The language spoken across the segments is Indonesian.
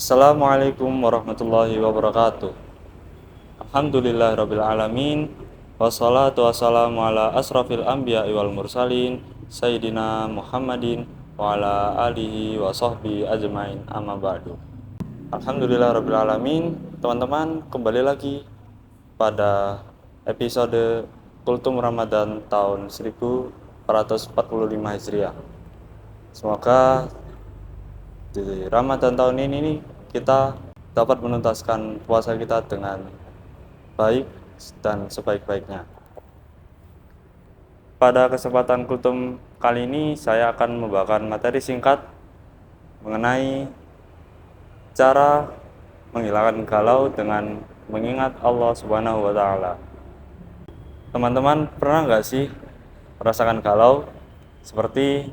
Assalamualaikum warahmatullahi wabarakatuh. Alhamdulillahirabbil alamin. Wassalatu wassalamu ala asrafil anbiya'i wal mursalin sayyidina Muhammadin wa ala alihi wa sahbihi ajmain, amma ba'du. Alhamdulillahirabbil alamin. Teman-teman, kembali lagi pada episode Kultum Ramadan tahun 1445 Hijriah. Semoga di Ramadan tahun ini nih, kita dapat menuntaskan puasa kita dengan baik dan sebaik-baiknya. Pada kesempatan kultum kali ini, saya akan membawakan materi singkat mengenai cara menghilangkan galau dengan mengingat Allah Subhanahu wa Ta'ala. Teman-teman, pernah nggak sih merasakan galau seperti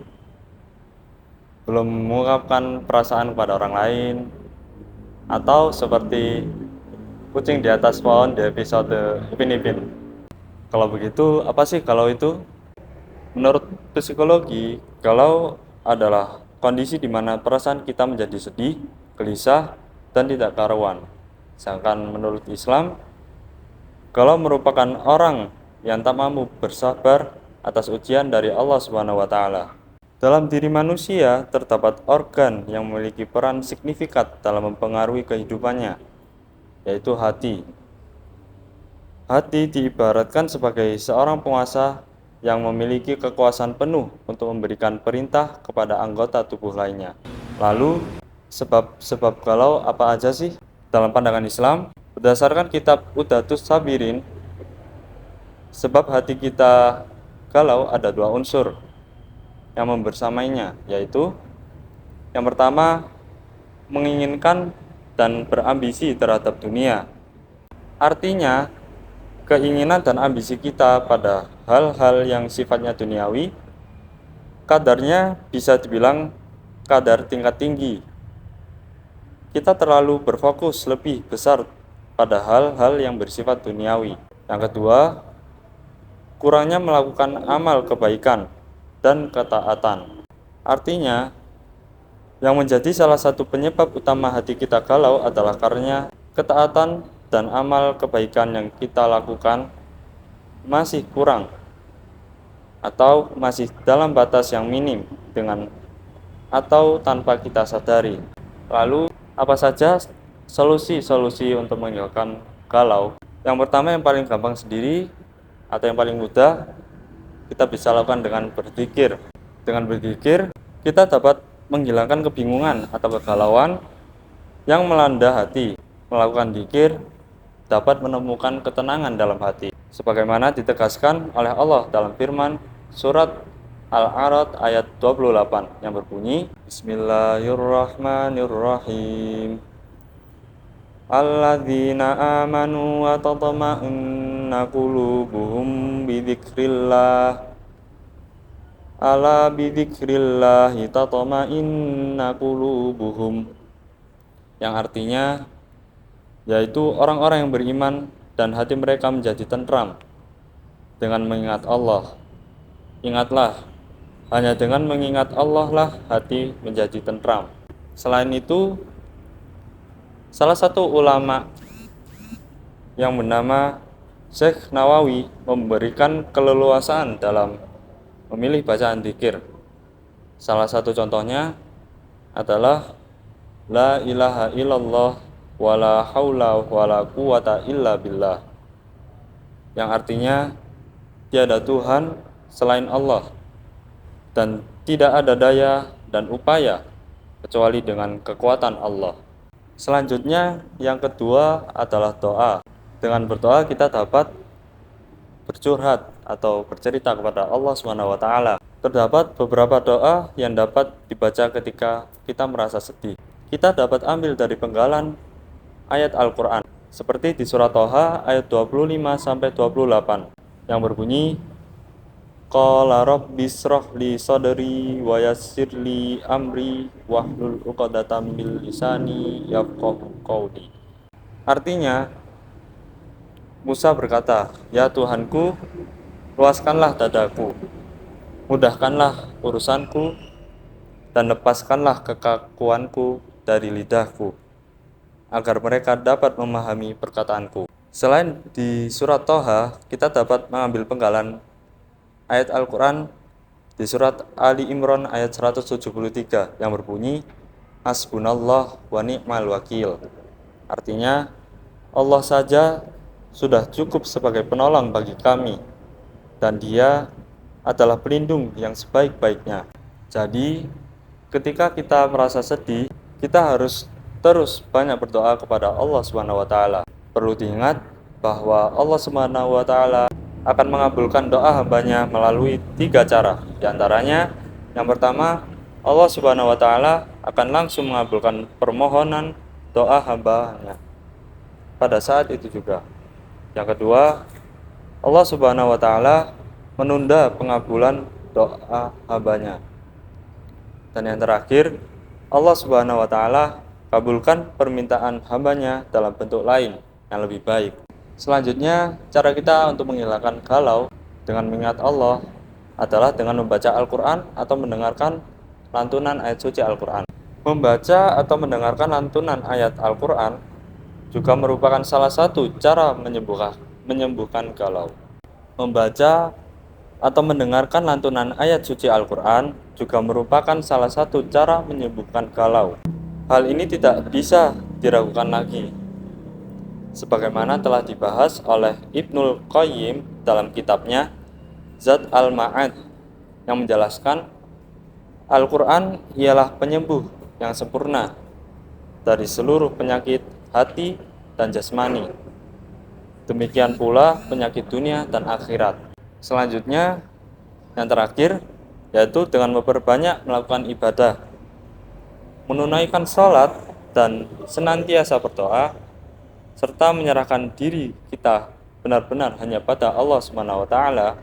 belum mengungkapkan perasaan kepada orang lain, atau seperti kucing di atas pohon di episode Upin Ipin? Kalau begitu, apa sih galau itu? Menurut psikologi, galau adalah kondisi di mana perasaan kita menjadi sedih, gelisah, dan tidak karuan. Sedangkan menurut Islam, galau merupakan orang yang tak mampu bersabar atas ujian dari Allah Subhanahu wa Ta'ala. Dalam diri manusia terdapat organ yang memiliki peran signifikan dalam mempengaruhi kehidupannya, yaitu hati. Hati diibaratkan sebagai seorang penguasa yang memiliki kekuasaan penuh untuk memberikan perintah kepada anggota tubuh lainnya. Lalu, sebab galau apa aja sih? Dalam pandangan Islam, berdasarkan kitab Udatus Sabirin, sebab hati kita galau ada dua unsur yang membersamainya, yaitu yang pertama, menginginkan dan berambisi terhadap dunia. Artinya, keinginan dan ambisi kita pada hal-hal yang sifatnya duniawi, kadarnya bisa dibilang kadar tingkat tinggi. Kita terlalu berfokus lebih besar pada hal-hal yang bersifat duniawi. Yang kedua, kurangnya melakukan amal kebaikan dan ketaatan. Artinya, yang menjadi salah satu penyebab utama hati kita galau adalah karena ketaatan dan amal kebaikan yang kita lakukan masih kurang atau masih dalam batas yang minim dengan atau tanpa kita sadari. Lalu, apa saja solusi-solusi untuk menghilangkan galau? Yang pertama, yang paling gampang sendiri atau yang paling mudah, kita bisa lakukan dengan berzikir. Dengan berzikir, kita dapat menghilangkan kebingungan atau kegalauan yang melanda hati. Melakukan zikir dapat menemukan ketenangan dalam hati, sebagaimana ditegaskan oleh Allah dalam firman surat Al-A'raf ayat 28 yang berbunyi, Bismillahirrahmanirrahim. Alladzina amanu wa tatma'innu qulubuhum bidzikrillah. Ala bidzikrillahi tatma'innu qulubuhum. Yang artinya yaitu orang-orang yang beriman dan hati mereka menjadi tentram dengan mengingat Allah. Ingatlah, hanya dengan mengingat Allah lah hati menjadi tentram. Selain itu, salah satu ulama yang bernama Syekh Nawawi memberikan keleluasaan dalam memilih bacaan zikir. Salah satu contohnya adalah La ilaha illallah wala haula wala quwata illa billah, yang artinya tiada Tuhan selain Allah dan tidak ada daya dan upaya kecuali dengan kekuatan Allah. Selanjutnya, yang kedua adalah doa. Dengan berdoa kita dapat bercurhat atau bercerita kepada Allah Subhanahu wa Ta'ala. Terdapat beberapa doa yang dapat dibaca ketika kita merasa sedih. Kita dapat ambil dari penggalan ayat Al-Quran, seperti di surat Thaha ayat 25-28 yang berbunyi, Qala rabbis shrahli sadri wa yassirli amri wahlul 'uqdatam min lisani yafqahu qawli. Artinya, Musa berkata, "Ya Tuhanku, luaskanlah dadaku, mudahkanlah urusanku, dan lepaskanlah kekakuanku dari lidahku." agar mereka dapat memahami perkataanku. Selain di surat Toha, kita dapat mengambil penggalan ayat Al-Quran di surat Ali Imran ayat 173 yang berbunyi Hasbunallah wa ni'mal wakil. Artinya, Allah saja sudah cukup sebagai penolong bagi kami dan Dia adalah pelindung yang sebaik-baiknya. Jadi, ketika kita merasa sedih, kita harus terus banyak berdoa kepada Allah Subhanahu wa taala. Perlu diingat bahwa Allah Subhanahu wa taala akan mengabulkan doa hambanya melalui 3 cara. Di antaranya, yang pertama, Allah Subhanahu wa taala akan langsung mengabulkan permohonan doa hambanya pada saat itu juga. Yang kedua, Allah Subhanahu wa taala menunda pengabulan doa hambanya. Dan yang terakhir, Allah Subhanahu wa taala kabulkan permintaan hambanya dalam bentuk lain yang lebih baik. Selanjutnya, cara kita untuk menghilangkan galau dengan mengingat Allah adalah dengan membaca Al-Quran atau mendengarkan lantunan ayat suci Al-Quran. Membaca atau mendengarkan lantunan ayat Al-Quran juga merupakan salah satu cara menyembuhkan galau. Membaca atau mendengarkan lantunan ayat suci Al-Quran juga merupakan salah satu cara menyembuhkan galau. Hal ini tidak bisa diragukan lagi, sebagaimana telah dibahas oleh Ibnul Qayyim dalam kitabnya Zad al-Ma'ad yang menjelaskan Al-Quran ialah penyembuh yang sempurna dari seluruh penyakit hati dan jasmani. Demikian pula penyakit dunia dan akhirat. Selanjutnya, yang terakhir, yaitu dengan memperbanyak melakukan ibadah, menunaikan sholat dan senantiasa berdoa, serta menyerahkan diri kita benar-benar hanya pada Allah Subhanahu wa taala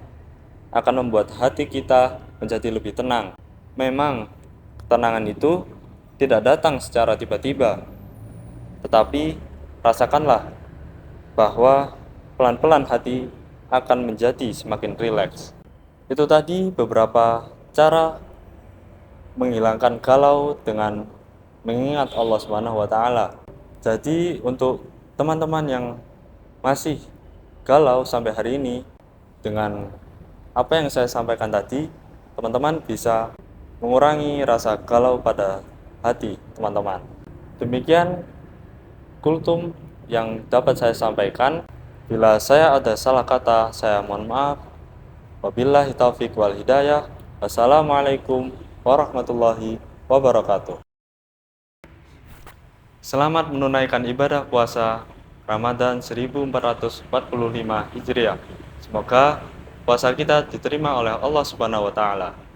akan membuat hati kita menjadi lebih tenang. Memang ketenangan itu tidak datang secara tiba-tiba, tetapi rasakanlah bahwa pelan-pelan hati akan menjadi semakin rileks. Itu tadi beberapa cara menghilangkan galau dengan mengingat Allah Subhanahu wa taala. Jadi untuk teman-teman yang masih galau sampai hari ini dengan apa yang saya sampaikan tadi, teman-teman bisa mengurangi rasa galau pada hati teman-teman. Demikian kultum yang dapat saya sampaikan. Bila saya ada salah kata, saya mohon maaf. Wabillahi taufiq wal hidayah. Wassalamualaikum warahmatullahi wabarakatuh. Selamat menunaikan ibadah puasa Ramadan 1445 Hijriah. Semoga puasa kita diterima oleh Allah Subhanahu wa taala.